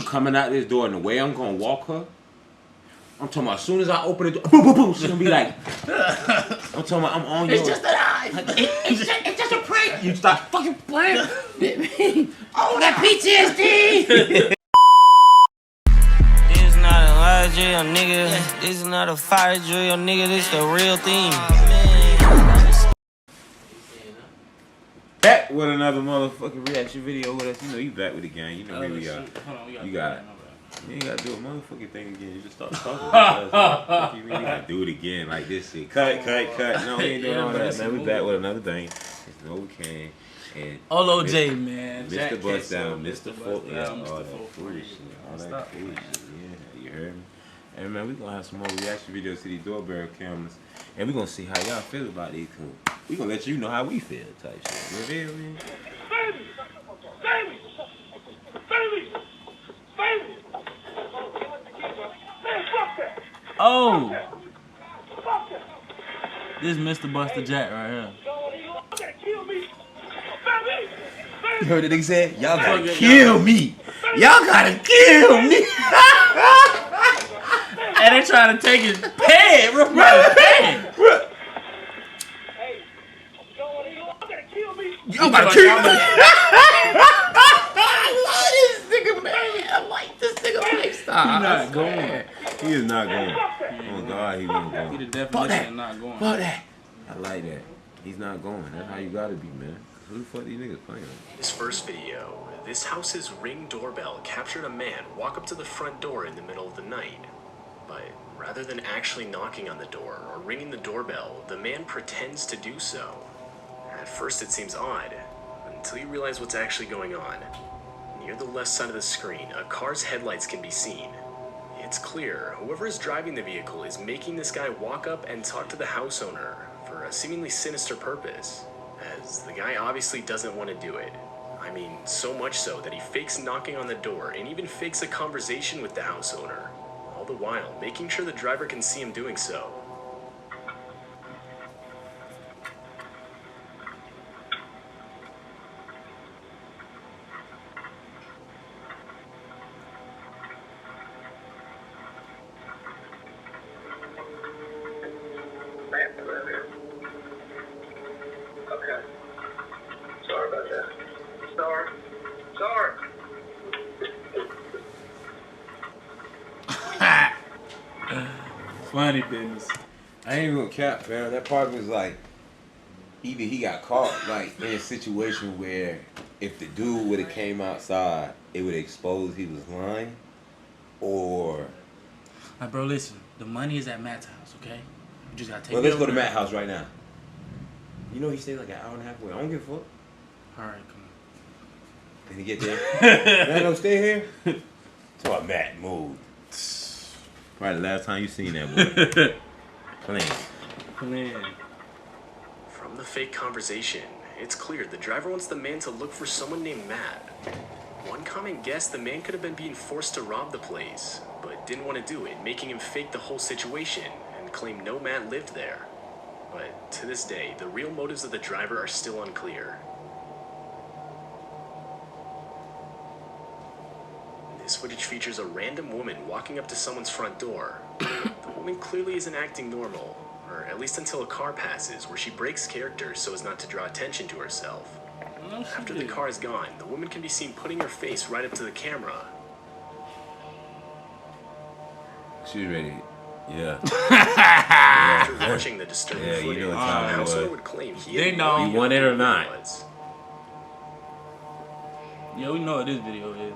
coming out this door and the way I'm gonna walk her. I'm talking about as soon as I open the door, boom, boom, boom, she's gonna be like, I'm talking about I'm on you. It's just an eye. It's just a prank. You stop fucking playing. Oh, that PTSD. This not a lie drill, nigga. This is not a fire drill, nigga. This the real thing. Back with another motherfucking reaction video with us. You know you back with the gang. You know where we are. Hold on, You got it. You ain't gotta do a motherfucking thing again. You just start talking. You really gotta do it again like this shit. Cut. No, we ain't doing all that, man. We back with another thing. It's no we can. And Olo J, man. Mr. Bust Down, Mr. Folk, yeah, all that foolish shit. All that foolish shit. Yeah, you heard me? And man, we gonna have some more reaction videos to these doorbell cameras. And we gonna see how y'all feel about these cool. We gonna let you know how we feel type shit. You feel me? Oh! This is Mr. Buster Jack right here. You heard the nigga say? Y'all gotta kill me. Y'all gotta kill me. And they trying to take his pad. Pad. Y'all gotta kill me. I love this nigga, man. I like this nigga lifestyle. He's not going. He is not going. Oh God, he won't go. He the definition of not going. Fuck that. I like that. He's not going. That's how you gotta be, man. Who the fuck these niggas playing? This first video, this house's Ring doorbell captured a man walk up to the front door in the middle of the night. But rather than actually knocking on the door or ringing the doorbell, the man pretends to do so. At first it seems odd, until you realize what's actually going on. Near the left side of the screen, a car's headlights can be seen. It's clear whoever is driving the vehicle is making this guy walk up and talk to the house owner for a seemingly sinister purpose, as the guy obviously doesn't want to do it. I mean, so much so that he fakes knocking on the door and even fakes a conversation with the house owner, all the while making sure the driver can see him doing so. Okay. Sorry about that. Sorry. Funny business. I ain't even gonna cap, fam. That part was like, either he got caught like in a situation where if the dude would have came outside, it would expose he was lying, or. Like, bro, listen. The money is at Matt's house, okay? You just gotta take. Well, let's go to Matt's house right now. You know he stays like an hour and a half away. I don't give a fuck. All right, come on. Can he get there? Matt gonna stay here? That's why Matt moved. Probably the last time you seen that boy. Plan. From the fake conversation, it's clear the driver wants the man to look for someone named Matt. One common guess, the man could have been being forced to rob the place, but didn't want to do it, making him fake the whole situation and claim no Matt lived there. But to this day, the real motives of the driver are still unclear. This footage features a random woman walking up to someone's front door. The woman clearly isn't acting normal, or at least until a car passes where she breaks character so as not to draw attention to herself. After the car is gone, the woman can be seen putting her face right up to the camera. She's ready. Yeah. After watching the disturbing Yeah, you footage, know what the time it house owner was. would claim he They had know. no You idea want it who or the not? man was. Yeah, we know what this video is.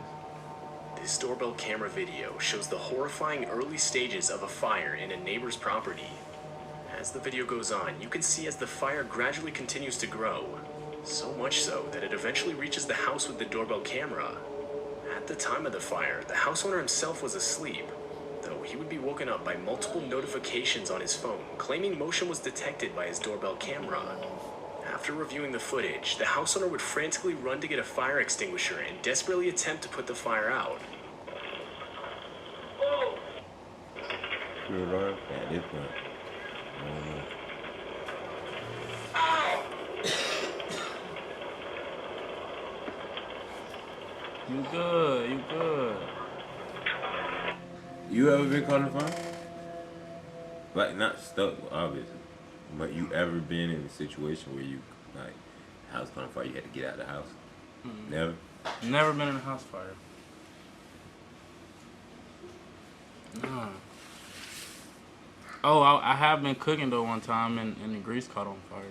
This doorbell camera video shows the horrifying early stages of a fire in a neighbor's property. As the video goes on, you can see as the fire gradually continues to grow. So much so that it eventually reaches the house with the doorbell camera. At the time of the fire, the house owner himself was asleep, though he would be woken up by multiple notifications on his phone, claiming motion was detected by his doorbell camera. After reviewing the footage, the house owner would frantically run to get a fire extinguisher and desperately attempt to put the fire out. At this point. You good, you good. You ever been caught in a fire? Like, not stuck, obviously. But you ever been in a situation where you, like, house caught on fire, you had to get out of the house? Never? Never been in a house fire. Nah. Oh, I have been cooking though one time and the grease caught on fire.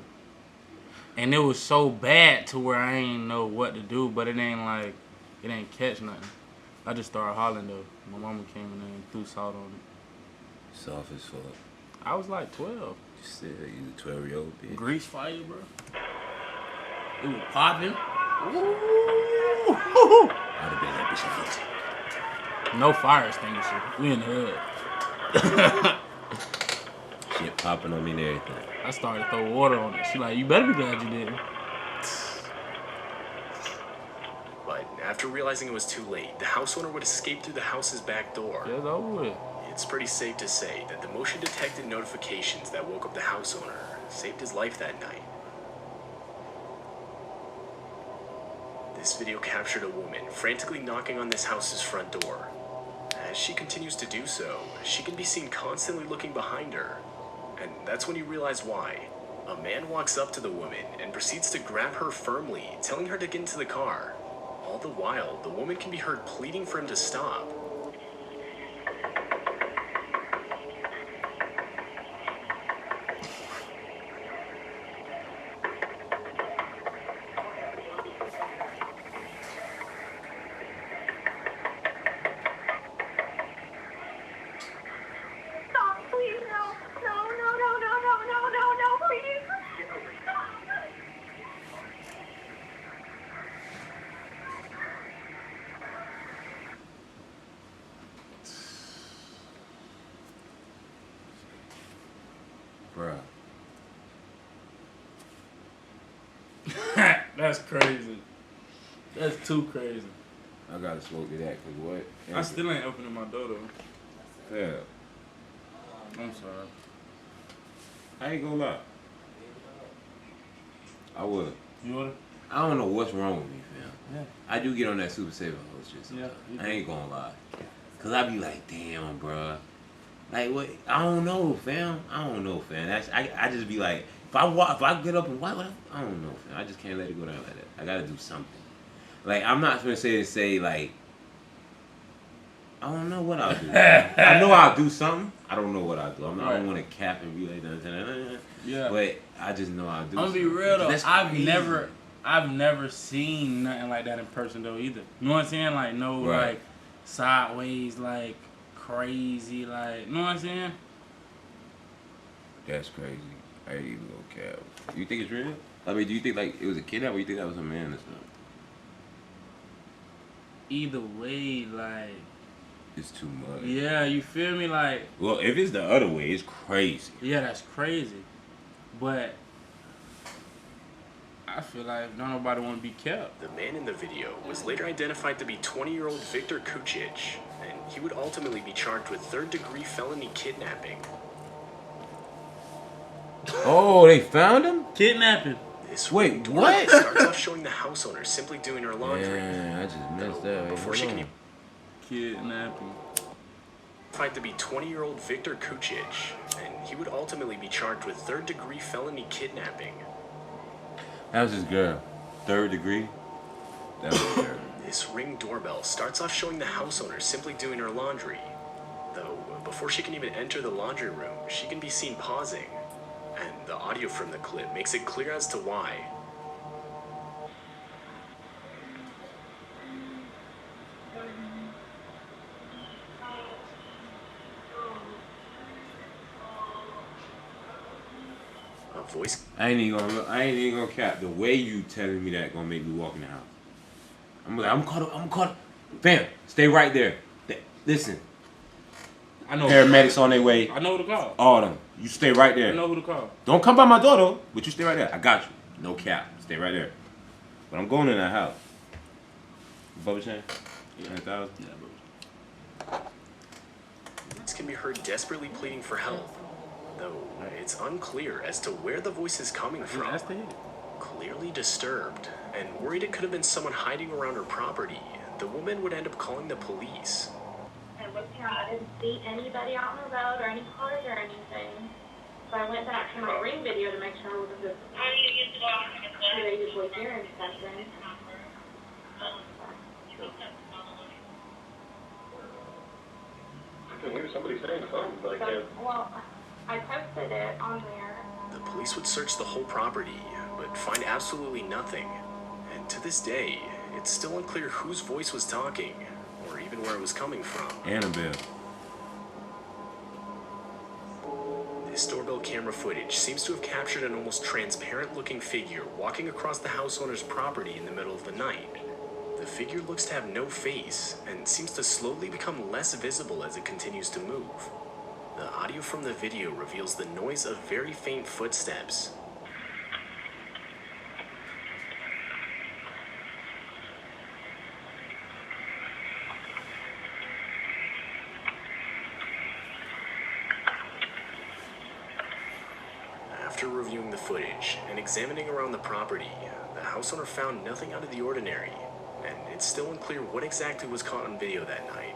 And it was so bad to where I ain't know what to do, but it ain't catch nothing. I just started hollering though. My mama came in there and threw salt on it. Soft as fuck. I was like 12. You said you a 12-year-old bitch. Grease fire, bro. It was popping. I'd have been that bitch. No fire extinguisher. We in the hood. Shit popping on me and everything. I started to throw water on it. She like, you better be glad you didn't. But after realizing it was too late, the house owner would escape through the house's back door. It's over with. It's pretty safe to say that the motion detected notifications that woke up the house owner saved his life that night. This video captured a woman frantically knocking on this house's front door. As she continues to do so, she can be seen constantly looking behind her. And that's when you realize why. A man walks up to the woman and proceeds to grab her firmly, telling her to get into the car. All the while, the woman can be heard pleading for him to stop. Bruh. That's crazy. That's too crazy. I gotta smoke to that, cause what? I still ain't opening my door though. Yeah. I'm sorry. I ain't gonna lie. I would. You order? I don't know what's wrong with me, fam. Yeah. I do get on that Super Saver host shit sometimes. Yeah, I ain't gonna lie. Cause I be like, damn, bruh. Like, what? I don't know, fam. That's, I just be like, if I get up and I don't know, fam. I just can't let it go down like that. I gotta do something. Like, I'm not gonna say like, I don't know what I'll do. I know I'll do something. I don't know what I'll do. I don't want to cap and be like, Yeah. but I just know I'll do I'm gonna be something. real though. That's I've crazy. never seen nothing like that in person though either. You know what I'm saying? Like no Right. like sideways like crazy like you know what I'm saying? That's crazy. I ain't even gonna cap. You think it's real? I mean, do you think like it was a kidnap or you think that was a man or something? Either way, like It's too much. yeah, you feel me? Like Well, if it's the other way, it's crazy. yeah, that's crazy. But I feel like don't nobody want to be kept. The man in the video was later identified to be 20-year-old Victor Kucic, and he would ultimately be charged with third-degree felony kidnapping. Oh, they found him? Kidnapping. This Wait, ring what? doorbell starts off showing the house owner simply doing her laundry. Yeah, I just messed Though, up. before she can even Kidnapping. identified to be 20-year-old Victor Kucic, and he would ultimately be charged with third-degree felony kidnapping. That was his girl. Third degree? That was his girl. This ring doorbell starts off showing the house owner simply doing her laundry. Though, before she can even enter the laundry room, she can be seen pausing. And the audio from the clip makes it clear as to why. A voice I ain't even gonna cap. The way you telling me that gonna make me walk in the house. I'm caught up. Fam, stay right there. Listen, I know. paramedics on their way. I know who to call. All of them. You stay right I there. know who to call. Don't come by my door though, but you stay right there. I got you. No cap. Stay right there. But I'm going in that house. Bubba Chain? 100,000? Yeah, bro. can be heard desperately pleading for help, though it's unclear as to where the voice is coming from. That's the hit. Clearly disturbed and worried it could have been someone hiding around her property, the woman would end up calling the police. And looked around. I didn't see anybody out on the road or any cars or anything. So I went back to my ring video to make sure I wasn't just who they usually hear and something. I can hear somebody saying something, but I can't. Well, I posted it on there. The police would search the whole property, but find absolutely nothing. And to this day, it's still unclear whose voice was talking, or even where it was coming from. Annabelle. This doorbell camera footage seems to have captured an almost transparent-looking figure walking across the house owner's property in the middle of the night. The figure looks to have no face, and seems to slowly become less visible as it continues to move. The audio from the video reveals the noise of very faint footsteps. After reviewing the footage and examining around the property, the house owner found nothing out of the ordinary, and it's still unclear what exactly was caught on video that night.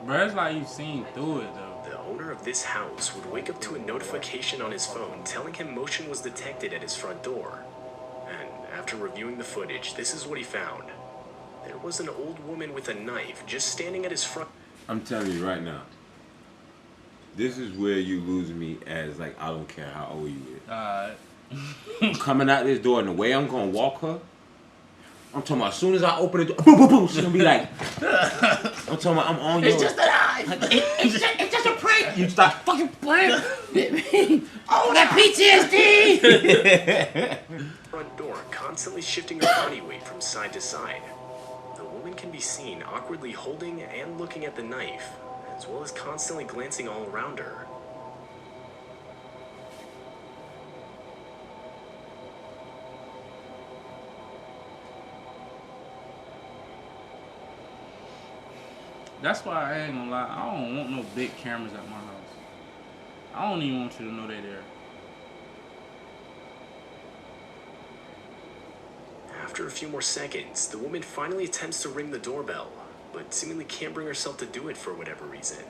Bro, it's like you've seen through it though. The owner of this house would wake up to a notification on his phone telling him motion was detected at his front door. And after reviewing the footage, this is what he found. There was an old woman with a knife just standing at his front. I'm telling you right now. This is where you lose me as like I don't care how old you is. Coming out this door and the way I'm gonna walk her. I'm talking about as soon as I open the door, boom, boom, boom, she's gonna be like, I'm talking about I'm on you. It's just an eye. It's just a prank. You stop fucking playing. Oh, that PTSD. Front door, constantly shifting her body weight from side to side. The woman can be seen awkwardly holding and looking at the knife, as well as constantly glancing all around her. That's why I ain't gonna lie. I don't want no big cameras at my house. I don't even want you to know they're there. After a few more seconds, the woman finally attempts to ring the doorbell, but seemingly can't bring herself to do it for whatever reason.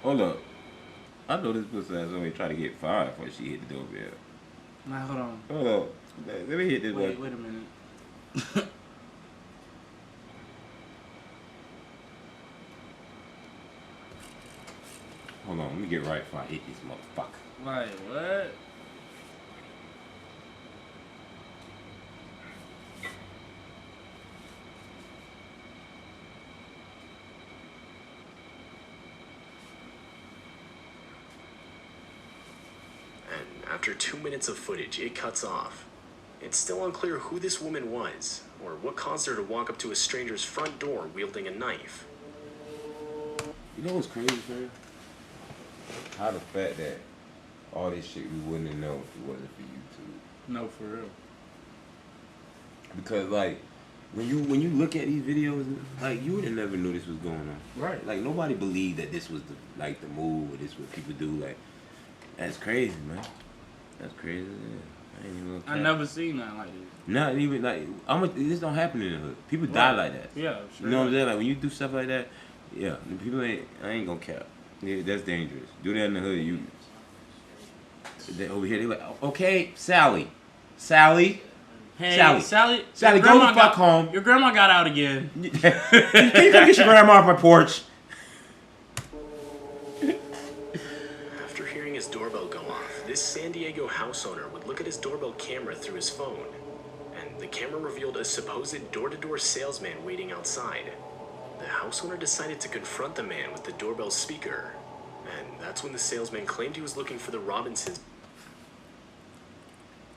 Hold up. I know this pussy ass only try to get fired before she hit the doorbell. Nah, hold on. Hold up. Let me hit this one. Wait a minute. Hold on, let me get right before I hit this motherfucker. Like, what? After 2 minutes of footage, it cuts off. It's still unclear who this woman was, or what caused her to walk up to a stranger's front door wielding a knife. You know what's crazy, man? How the fact that all this shit we wouldn't have known if it wasn't for YouTube. No, for real. Because like when you look at these videos, like you would have never knew this was going on. Right. Like nobody believed that this was the move or this what people do. Like that's crazy, man. That's crazy. Yeah. I ain't even I never seen nothing like this. Not even like this don't happen in the hood. People die like that. Yeah, sure. You know what I'm saying? Like when you do stuff like that, yeah, people I ain't gonna cap. Yeah, that's dangerous. Do that in the hood, they over here they like, okay, Sally. Hey, Sally, your go grandma the fuck home. Your grandma got out again. Can you come get your grandma off my porch? After hearing his doorbell go off, this San Diego house owner would look at his doorbell camera through his phone, and the camera revealed a supposed door-to-door salesman waiting outside. The house owner decided to confront the man with the doorbell speaker, and that's when the salesman claimed he was looking for the Robinsons.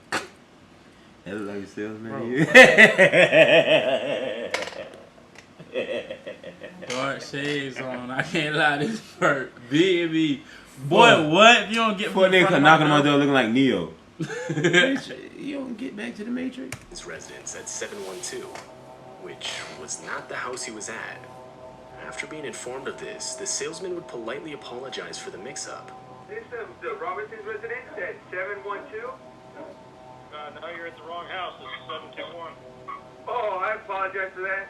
That look like a salesman. Dark shades on. I can't lie. This perk, baby. Boy, what? If you don't get Poor nigga knocking on my door looking like Neo. You don't get back to the Matrix. His residence at 712, which was not the house he was at. After being informed of this, the salesman would politely apologize for the mix-up, This is the Robertson's residence at 712. No, you're at the wrong house. This is 721. Oh, I apologize for that.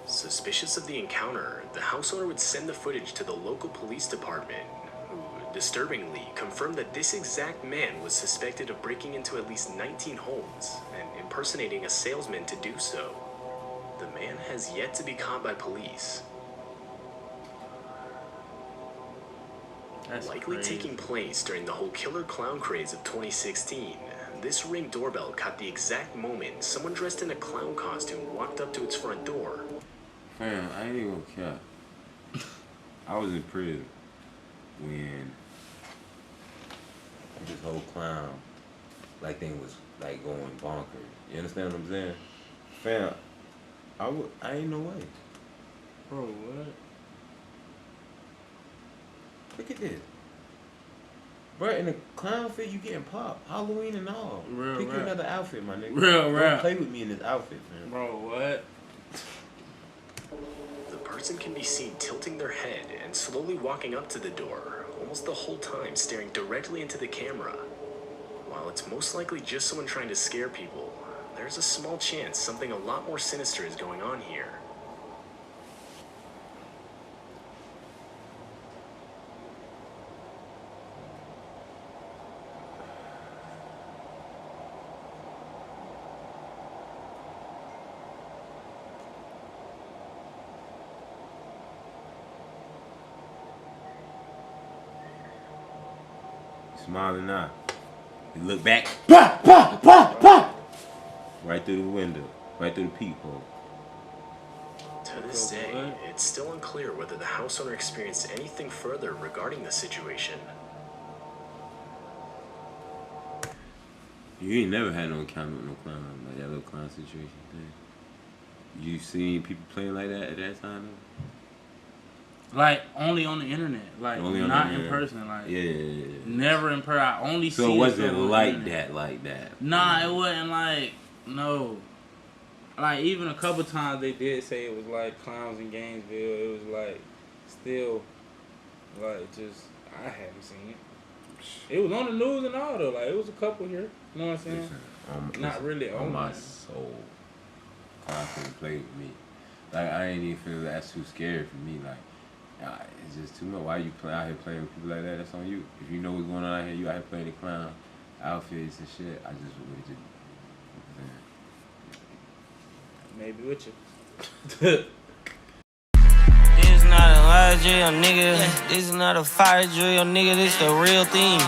Suspicious of the encounter, the house owner would send the footage to the local police department, who, disturbingly, confirmed that this exact man was suspected of breaking into at least 19 homes and impersonating a salesman to do so. The man has yet to be caught by police. That's Likely crazy. taking place during the whole killer clown craze of 2016, this Ring doorbell caught the exact moment someone dressed in a clown costume walked up to its front door. Fam, I ain't even gonna cap. I was in prison when this whole clown thing was like going bonkers. You understand what I'm saying? Fam, I ain't no way. Bro, what? Look at this. Bro, in a clown fit, you getting popped. Halloween and all. Real Pick you rap. another outfit, my nigga. Real Don't rap. play with me in this outfit, man. Bro, what? The person can be seen tilting their head and slowly walking up to the door, almost the whole time staring directly into the camera. While it's most likely just someone trying to scare people, there's a small chance something a lot more sinister is going on here. Smiling now. You look back. Right through the window. Right through the peephole. To this day, it's still unclear whether the house owner experienced anything further regarding the situation. You ain't never had no encounter with no clown, like that little clown situation thing. You seen people playing like that at that time? Like, only on the internet. Like, Only on not the in internet. person. Like, Yeah. never in person. I only see So it wasn't stuff on the like internet. that. Nah, it wasn't like, no. Like, even a couple times they did say it was like clowns in Gainesville. It was like, still, like, just, I haven't seen it. It was on the news and all, though. Like, it was a couple here. You know what I'm saying? Not really on my online. soul. Clown couldn't play with me. Like, I ain't even feel that's too scary for me. Like, it's just too much. Why you out here playing with people like that? That's on you. If you know what's going on out here, you out here playing the clown outfits and shit. I just would just. Maybe with you. This not a lie drill, nigga. This not a fire drill, nigga. This the real thing.